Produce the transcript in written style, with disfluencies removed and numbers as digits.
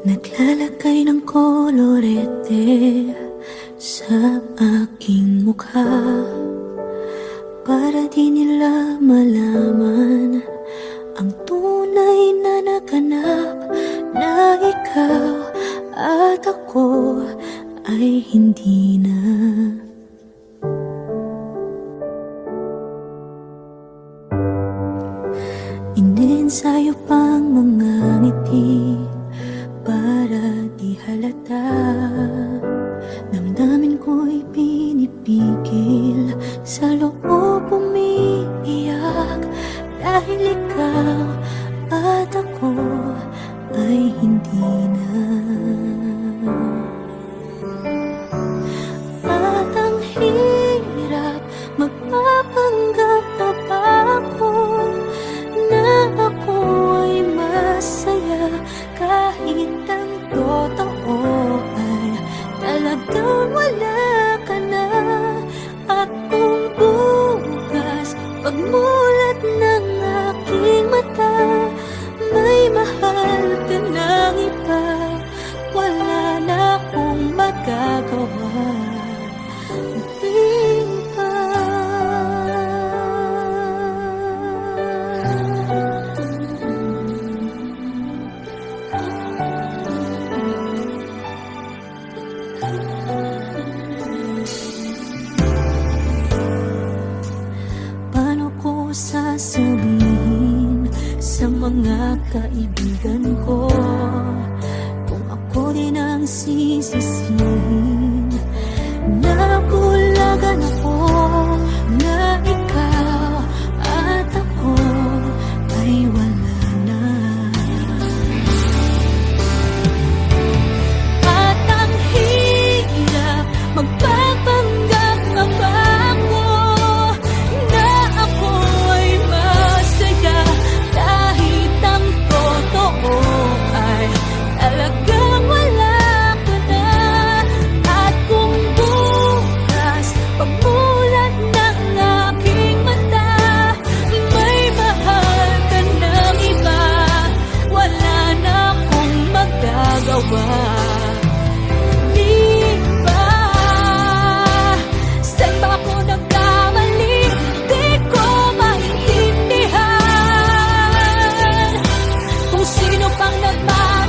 Naglalagay ng kolorete sa aking mukha para di nila malaman ang tunay na naganap, na ikaw at ako ay hindi na. Iniensayo pang mga ngiti para di halata. Damdamin ko'y pinipigil, sa loob umiiyak, dahil ikaw at ako ay hindi na. At ang hirap magpapanggap na pa ako na ako ay masaya, kahit ang totoo ay talagang wala ka na. At kung bukas pagmulat ng aking mata, may mahal ka ng iba, wala na akong magagawa. Paano ko sasabihin sa mga kaibigan ko kung ako din ang sisisihin? Nabulagan ako na ikaw at ako ay wala na. At ang hirap magpapanggap na ba ako na ako ay masaya, kahit ang totoo ay talagang wala ka na. At kung bukas pagmulat ng aking mata, may mahal ka ng iba, wala na akong magagawa. Di ba? Saan ba ako nagkamali? Di ko maintindihan kung sino pang nagmamahal